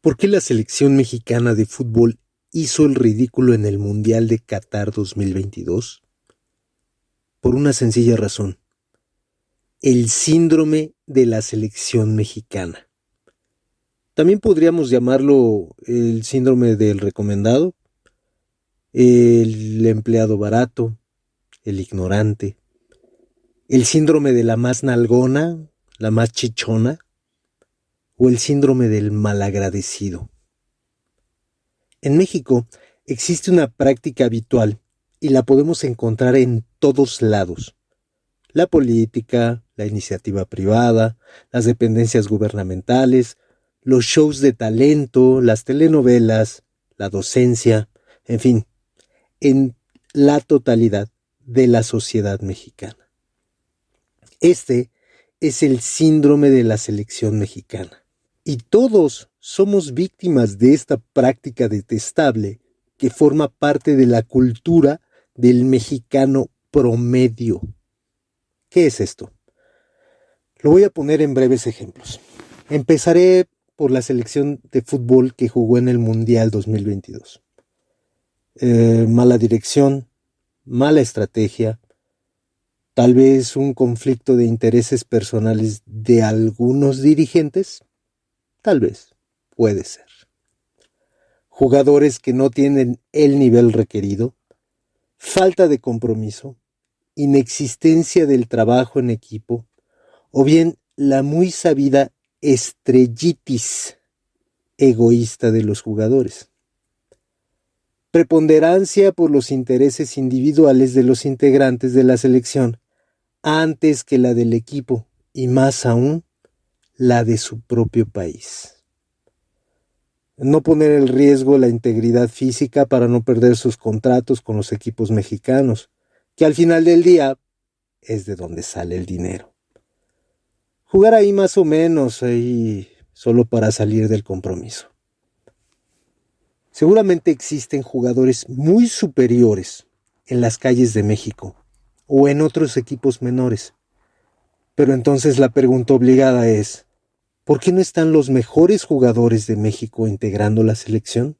¿Por qué la selección mexicana de fútbol hizo el ridículo en el Mundial de Qatar 2022? Por una sencilla razón: el síndrome de la selección mexicana. También podríamos llamarlo el síndrome del recomendado, el empleado barato, el ignorante, el síndrome de la más nalgona, la más chichona, o el síndrome del malagradecido. En México existe una práctica habitual y la podemos encontrar en todos lados: la política, la iniciativa privada, las dependencias gubernamentales, los shows de talento, las telenovelas, la docencia, en fin, en la totalidad de la sociedad mexicana. Este es el síndrome de la selección mexicana. Y todos somos víctimas de esta práctica detestable que forma parte de la cultura del mexicano promedio. ¿Qué es esto? Lo voy a poner en breves ejemplos. Empezaré por la selección de fútbol que jugó en el Mundial 2022. Mala dirección, mala estrategia, tal vez un conflicto de intereses personales de algunos dirigentes, tal vez, puede ser. Jugadores que no tienen el nivel requerido, falta de compromiso, inexistencia del trabajo en equipo, o bien la muy sabida estrellitis egoísta de los jugadores. Preponderancia por los intereses individuales de los integrantes de la selección antes que la del equipo, y más aún la de su propio país. No poner en riesgo la integridad física para no perder sus contratos con los equipos mexicanos, que al final del día es de donde sale el dinero. Jugar ahí más o menos, ahí solo para salir del compromiso. Seguramente existen jugadores muy superiores en las calles de México o en otros equipos menores. Pero entonces la pregunta obligada es: ¿por qué no están los mejores jugadores de México integrando la selección?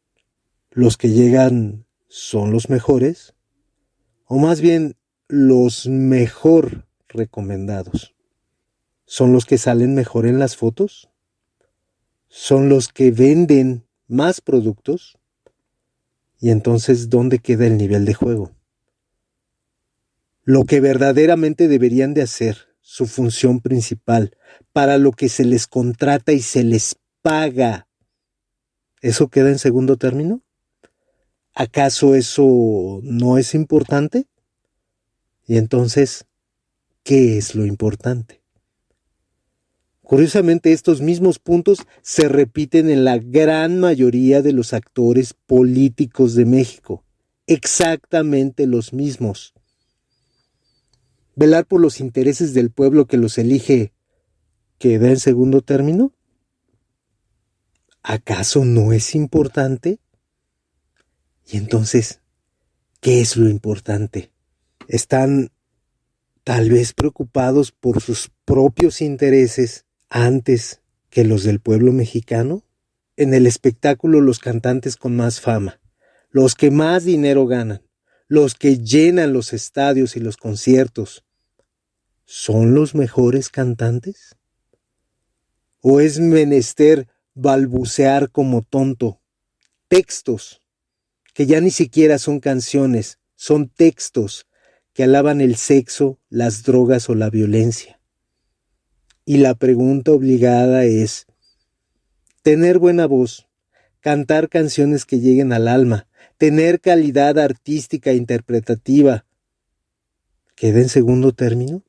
¿Los que llegan son los mejores? ¿O más bien los mejor recomendados? ¿Son los que salen mejor en las fotos? ¿Son los que venden más productos? Y entonces, ¿dónde queda el nivel de juego? Lo que verdaderamente deberían de hacer, su función principal, para lo que se les contrata y se les paga, ¿eso queda en segundo término? ¿Acaso eso no es importante? Y entonces, ¿qué es lo importante? Curiosamente, estos mismos puntos se repiten en la gran mayoría de los actores políticos de México. Exactamente los mismos. ¿Velar por los intereses del pueblo que los elige queda en segundo término? ¿Acaso no es importante? Y entonces, ¿qué es lo importante? ¿Están tal vez preocupados por sus propios intereses antes que los del pueblo mexicano? En el espectáculo, los cantantes con más fama, los que más dinero ganan, los que llenan los estadios y los conciertos, ¿son los mejores cantantes? ¿O es menester balbucear como tonto textos que ya ni siquiera son canciones, son textos que alaban el sexo, las drogas o la violencia? Y la pregunta obligada es: tener buena voz, cantar canciones que lleguen al alma, tener calidad artística e interpretativa, ¿queda en segundo término?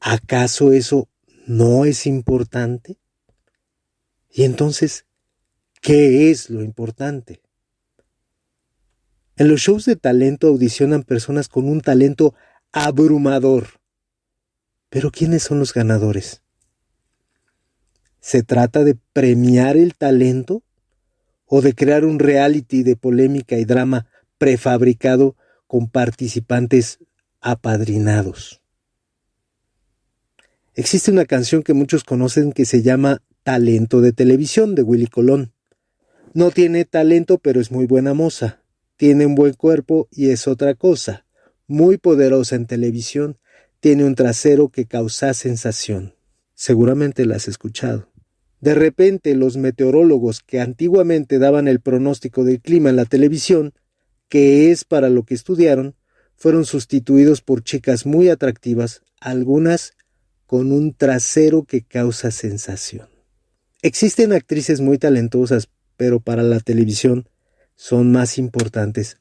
¿Acaso eso no es importante? Y entonces, ¿qué es lo importante? En los shows de talento audicionan personas con un talento abrumador. ¿Pero quiénes son los ganadores? ¿Se trata de premiar el talento o de crear un reality de polémica y drama prefabricado con participantes apadrinados? Existe una canción que muchos conocen que se llama Talento de televisión de Willy Colón. No tiene talento, pero es muy buena moza. Tiene un buen cuerpo y es otra cosa. Muy poderosa en televisión. Tiene un trasero que causa sensación. Seguramente la has escuchado. De repente, los meteorólogos que antiguamente daban el pronóstico del clima en la televisión, que es para lo que estudiaron, fueron sustituidos por chicas muy atractivas, algunas con un trasero que causa sensación. Existen actrices muy talentosas, pero para la televisión son más importantes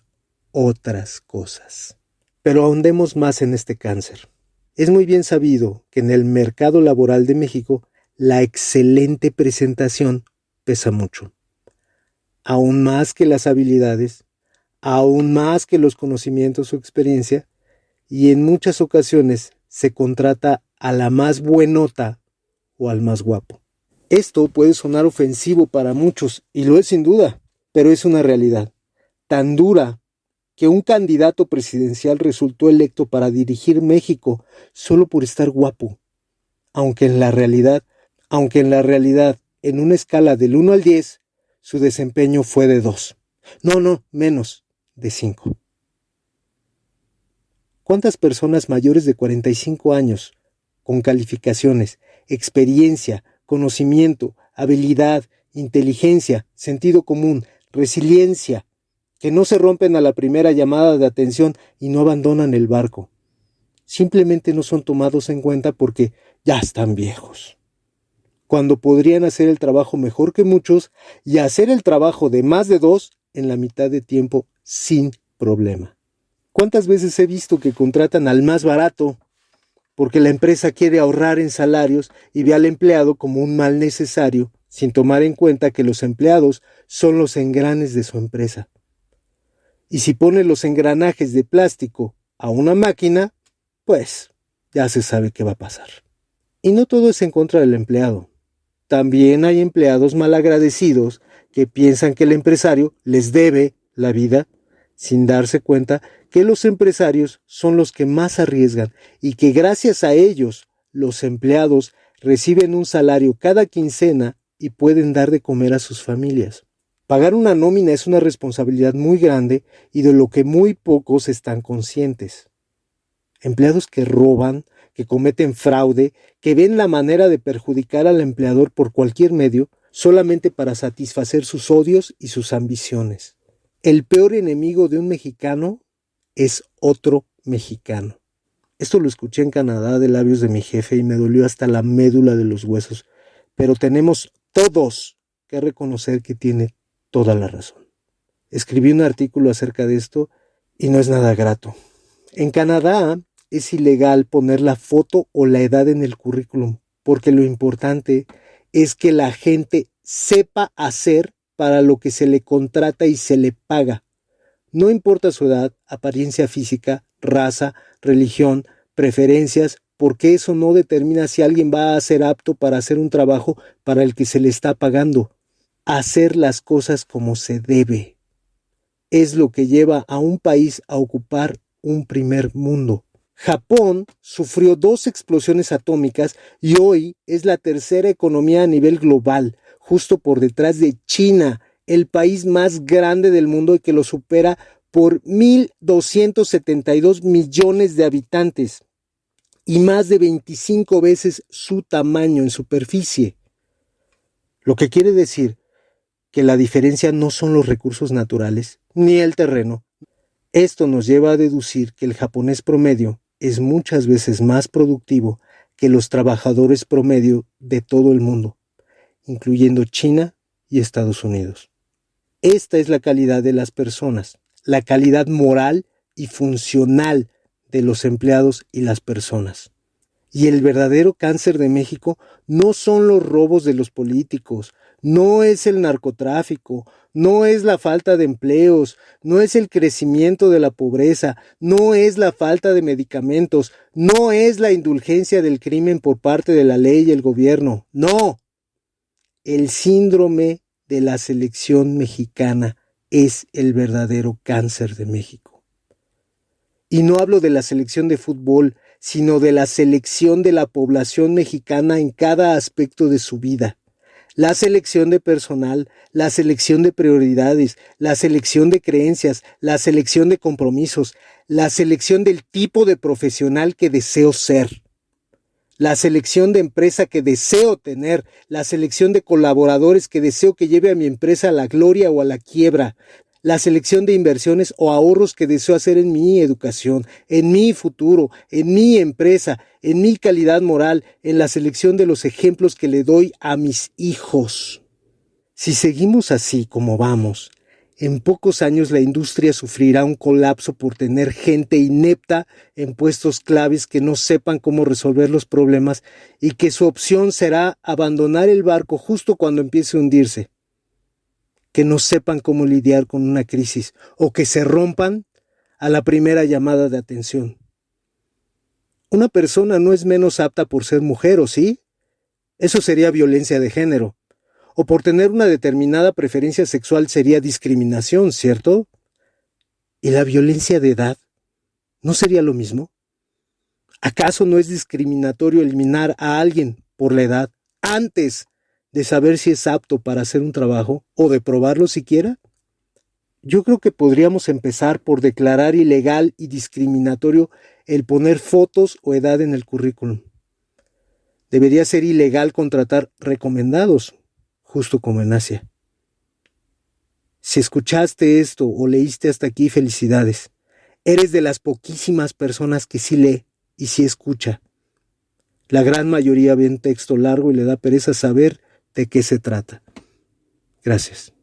otras cosas. Pero ahondemos más en este cáncer. Es muy bien sabido que en el mercado laboral de México la excelente presentación pesa mucho. Aún más que las habilidades, aún más que los conocimientos o experiencia, y en muchas ocasiones se contrata a la más buenota o al más guapo. Esto puede sonar ofensivo para muchos, y lo es sin duda, pero es una realidad tan dura que un candidato presidencial resultó electo para dirigir México solo por estar guapo, aunque en la realidad, en una escala del 1 al 10, su desempeño fue de 2. No, menos, de 5. ¿Cuántas personas mayores de 45 años, con calificaciones, experiencia, conocimiento, habilidad, inteligencia, sentido común, resiliencia, que no se rompen a la primera llamada de atención y no abandonan el barco? Simplemente no son tomados en cuenta porque ya están viejos, cuando podrían hacer el trabajo mejor que muchos y hacer el trabajo de más de 2 en la mitad de tiempo sin problema. ¿Cuántas veces he visto que contratan al más barato porque la empresa quiere ahorrar en salarios y ve al empleado como un mal necesario, sin tomar en cuenta que los empleados son los engranes de su empresa? Y si pone los engranajes de plástico a una máquina, pues ya se sabe qué va a pasar. Y no todo es en contra del empleado. También hay empleados malagradecidos que piensan que el empresario les debe la vida, sin darse cuenta que los empresarios son los que más arriesgan y que gracias a ellos los empleados reciben un salario cada quincena y pueden dar de comer a sus familias. Pagar una nómina es una responsabilidad muy grande y de lo que muy pocos están conscientes. Empleados que roban, que cometen fraude, que ven la manera de perjudicar al empleador por cualquier medio, solamente para satisfacer sus odios y sus ambiciones. El peor enemigo de un mexicano es otro mexicano. Esto lo escuché en Canadá de labios de mi jefe y me dolió hasta la médula de los huesos, pero tenemos todos que reconocer que tiene toda la razón. Escribí un artículo acerca de esto y no es nada grato. En Canadá es ilegal poner la foto o la edad en el currículum, porque lo importante es que la gente sepa hacer para lo que se le contrata y se le paga. No importa su edad, apariencia física, raza, religión, preferencias, porque eso no determina si alguien va a ser apto para hacer un trabajo para el que se le está pagando. Hacer las cosas como se debe es lo que lleva a un país a ocupar un primer mundo. Japón sufrió 2 explosiones atómicas y hoy es la tercera economía a nivel global, justo por detrás de China, el país más grande del mundo y que lo supera por 1.272 millones de habitantes y más de 25 veces su tamaño en superficie. Lo que quiere decir que la diferencia no son los recursos naturales ni el terreno. Esto nos lleva a deducir que el japonés promedio es muchas veces más productivo que los trabajadores promedio de todo el mundo, incluyendo China y Estados Unidos. Esta es la calidad de las personas, la calidad moral y funcional de los empleados y las personas. Y el verdadero cáncer de México no son los robos de los políticos, no es el narcotráfico, no es la falta de empleos, no es el crecimiento de la pobreza, no es la falta de medicamentos, no es la indulgencia del crimen por parte de la ley y el gobierno, no. El síndrome de la selección mexicana es el verdadero cáncer de México. Y no hablo de la selección de fútbol, sino de la selección de la población mexicana en cada aspecto de su vida. La selección de personal, la selección de prioridades, la selección de creencias, la selección de compromisos, la selección del tipo de profesional que deseo ser, la selección de empresa que deseo tener, la selección de colaboradores que deseo que lleve a mi empresa a la gloria o a la quiebra, la selección de inversiones o ahorros que deseo hacer en mi educación, en mi futuro, en mi empresa, en mi calidad moral, en la selección de los ejemplos que le doy a mis hijos. Si seguimos así como vamos, en pocos años la industria sufrirá un colapso por tener gente inepta en puestos claves que no sepan cómo resolver los problemas y que su opción será abandonar el barco justo cuando empiece a hundirse. Que no sepan cómo lidiar con una crisis o que se rompan a la primera llamada de atención. Una persona no es menos apta por ser mujer, ¿o sí? Eso sería violencia de género. O por tener una determinada preferencia sexual sería discriminación, ¿cierto? ¿Y la violencia de edad no sería lo mismo? ¿Acaso no es discriminatorio eliminar a alguien por la edad antes de saber si es apto para hacer un trabajo o de probarlo siquiera? Yo creo que podríamos empezar por declarar ilegal y discriminatorio el poner fotos o edad en el currículum. Debería ser ilegal contratar recomendados, justo como en Asia. Si escuchaste esto o leíste hasta aquí, felicidades. Eres de las poquísimas personas que sí lee y sí escucha. La gran mayoría ve un texto largo y le da pereza saber de qué se trata. Gracias.